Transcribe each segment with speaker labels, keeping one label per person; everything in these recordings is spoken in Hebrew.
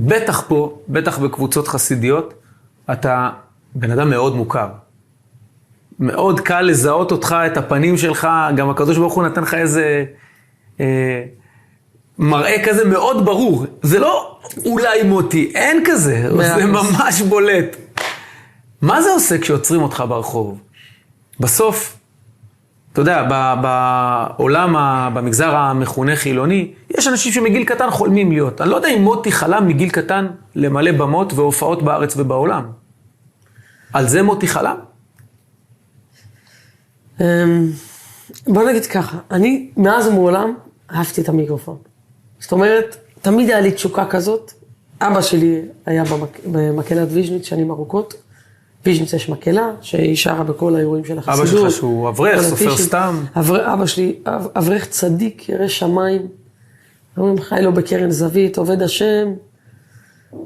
Speaker 1: בטח פה, בטח בקבוצות חסידיות, אתה בן אדם מאוד מוכר. מאוד קל לזהות אותך, את הפנים שלך, גם הקדוש ברוך הוא נתן לך איזה מראה כזה מאוד ברור. זה לא אולי מוטי, אין כזה, זה ממש בולט. מה זה עושה כשעוצרים אותך ברחוב? בסוף, אתה יודע, בעולם, במגזר המכונה חילוני, יש אנשים שמגיל קטן חולמים להיות. אני לא יודע אם מוטי חלם מגיל קטן למלא במות והופעות בארץ ובעולם. על זה מוטי חלם?
Speaker 2: בוא נגיד ככה, אני מאז ומעולם אהבתי את המיקרופון. זאת אומרת, תמיד היה לי תשוקה כזאת. אבא שלי היה במקהלת ויז'ניץ שנים ארוכות. ויז'ניץ יש מקהלה שהיא שרה בכל האירועים של החסידות.
Speaker 1: אבא שלך שהוא אברך, סופר סתם.
Speaker 2: אבא שלי, אברך צדיק, ירא שמיים. אומרים, חי לו בקרן זווית, עובד השם.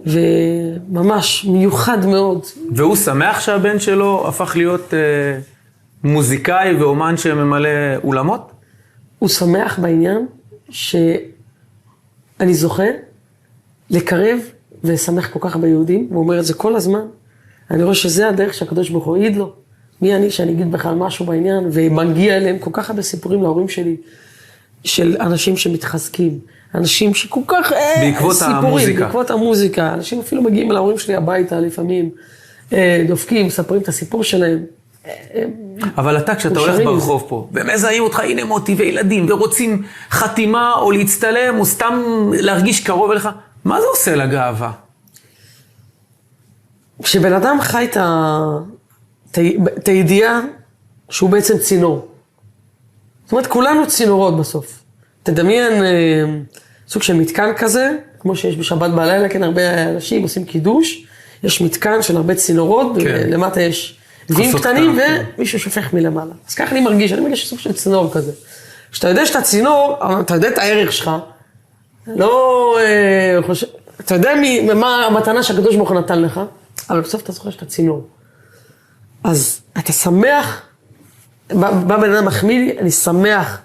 Speaker 2: וממש מיוחד מאוד.
Speaker 1: והוא שמח שהבן שלו הפך להיות מוזיקאי ואומן שממלא אולמות?
Speaker 2: הוא שמח בעניין שאני זוכה לקרב ולשמח כל כך ביהודים, והוא אומר את זה כל הזמן. אני רואה שזה הדרך שהקדוש ברוך הוא העיד לו. מי אני שאני אגיד בכלל משהו בעניין, ומגיע אליהם כל כך הרבה סיפורים להורים שלי, של אנשים שמתחזקים, אנשים שכל כך
Speaker 1: בעקבות
Speaker 2: סיפורים,
Speaker 1: המוזיקה.
Speaker 2: בעקבות המוזיקה. אנשים אפילו מגיעים להורים שלי הביתה לפעמים, דופקים, מספרים את הסיפור שלהם.
Speaker 1: אבל אתה, כשאתה הולך ברחוב פה, ומזהים אותך, הנה מוטי וילדים, ורוצים חתימה או להצטלם, או סתם להרגיש קרוב אליך, מה זה עושה לגאווה?
Speaker 2: כשבן אדם חי את הידיעה שהוא בעצם צינור. זאת אומרת, כולנו צינורות בסוף. תדמיין סוג של מתקן כזה, כמו שיש בשבת בלילה, כן, הרבה אנשים עושים קידוש, יש מתקן של הרבה צינורות, כן. למטה יש דברים קטנים ומישהו שופך מלמעלה. אז ככה אני מרגיש סוג של צינור כזה. כשאתה יודע שאתה צינור, אתה יודע את הערך שלך, לא חושב, אתה יודע מה המתנה שהקדוש ברוך הוא נתן לך, אבל בסוף אתה זוכר שאתה צינור. אז אתה שמח, בא בן אדם מחמיא לי, אני שמח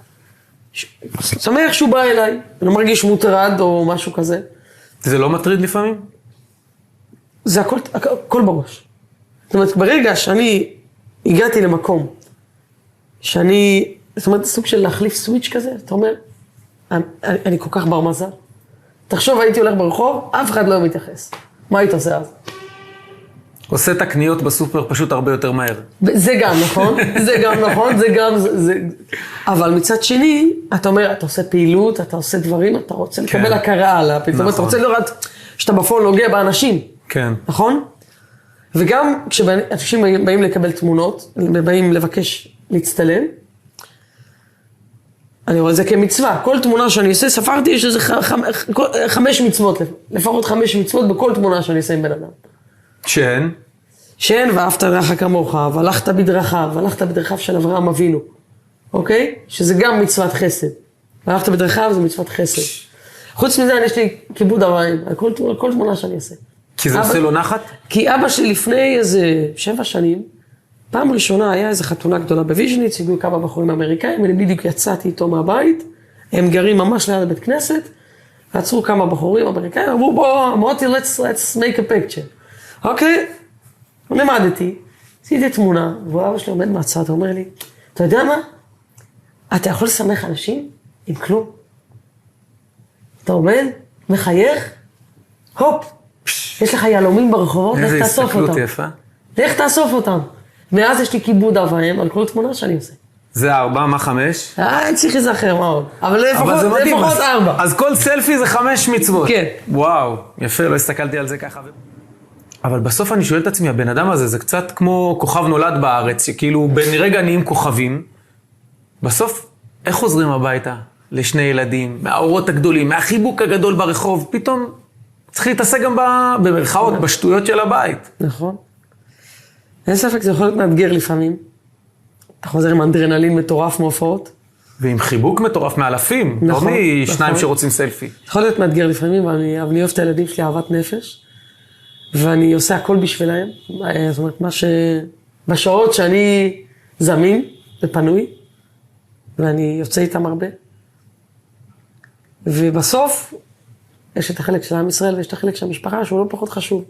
Speaker 2: שהוא בא אליי, אני לא מרגיש מוטרד או משהו כזה.
Speaker 1: זה לא מטריד לפעמים?
Speaker 2: זה הכל בראש. זאת אומרת, ברגע שאני הגעתי למקום, זאת אומרת, סוג של להחליף סוויץ' כזה, אתה אומר, אני כל כך בר מזל. תחשוב, הייתי הולך ברחוב, אף אחד לא מתייחס. מה היית עושה אז?
Speaker 1: עושה את הקניות בסופר פשוט הרבה יותר מהר.
Speaker 2: זה גם נכון, אבל מצד שני, אתה אומר, אתה עושה פעילות, אתה עושה דברים, אתה רוצה לקבל הכרה עליו, זאת אומרת, אתה רוצה לראות שאתה בפועל נוגע באנשים.
Speaker 1: כן.
Speaker 2: נכון? וגם כשאנשים באים לקבל תמונות, באים לבקש להצטלם, אני רואה את זה כמצווה. כל תמונה שאני עושה, ספרתי, יש איזה 5 מצוות, לפחות 5 מצוות בכל תמונה שאני עושה עם בן אדם. שאין, ואהבת לרעך כמוך, והלכת בדרכיו של אברהם אבינו. אוקיי? שזה גם מצוות חסד. והלכת בדרכיו זה מצוות חסד. חוץ מזה, יש לי כיבוד אברהם, על כל תמונה שאני עושה.
Speaker 1: כי זה עושה לו נחת?
Speaker 2: כי אבא שלי לפני איזה 7 שנים, פעם ראשונה היה איזו חתונה גדולה בוויז'ניץ, הגיעו כמה בחורים אמריקאים, אני בדיוק יצאתי איתו מהבית, הם גרים ממש ליד הבית כנסת, ועצרו כמה בחורים אמריקאים, אמרו בוא, מוטי, let's make a picture. אוקיי, למדתי, עשיתי תמונה, ואבא שלי עומד מהצד, הוא אומר לי, אתה יודע מה? אתה יכול לשמח אנשים עם כלום. אתה עומד, מחייך, הופ, יש לך ילומים ברחובות, לך תאסוף אותם.
Speaker 1: איזה הסתכלות יפה.
Speaker 2: לך תאסוף אותם. מאז יש לי כיבוד אברהם על כל תמונה שאני עושה.
Speaker 1: זה 4, מה 5?
Speaker 2: צריך להיזכר מאוד. אבל לפחות 4.
Speaker 1: אז כל סלפי זה 5 מצוות.
Speaker 2: כן.
Speaker 1: וואו, יפה, לא הסתכלתי על זה ככה. אבל בסוף אני שואל את עצמי, הבן אדם הזה זה קצת כמו כוכב נולד בארץ, שכאילו בין רגע נהיים כוכבים, בסוף איך חוזרים הביתה לשני ילדים, מהאורות הגדולים, מהחיבוק הגדול ברחוב, פתאום צריך להתעסק גם במרכאות, בשטויות של הבית.
Speaker 2: נכון. אין ספק, זה יכול להיות מאתגר לפעמים. אתה חוזר עם אדרנלין מטורף מהופעות.
Speaker 1: ועם חיבוק מטורף מאלפים,
Speaker 2: נכון,
Speaker 1: לא משניים שרוצים סלפי.
Speaker 2: יכול להיות מאתגר לפעמים, אבל אני אוהב את הילדים שלי אהבת נפש, ואני עושה הכל בשבילהם. זאת אומרת, בשעות שאני זמין ופנוי, ואני יוצא איתם הרבה. ובסוף, יש את החלק של עם ישראל ויש את החלק של המשפחה שהוא לא פחות חשוב.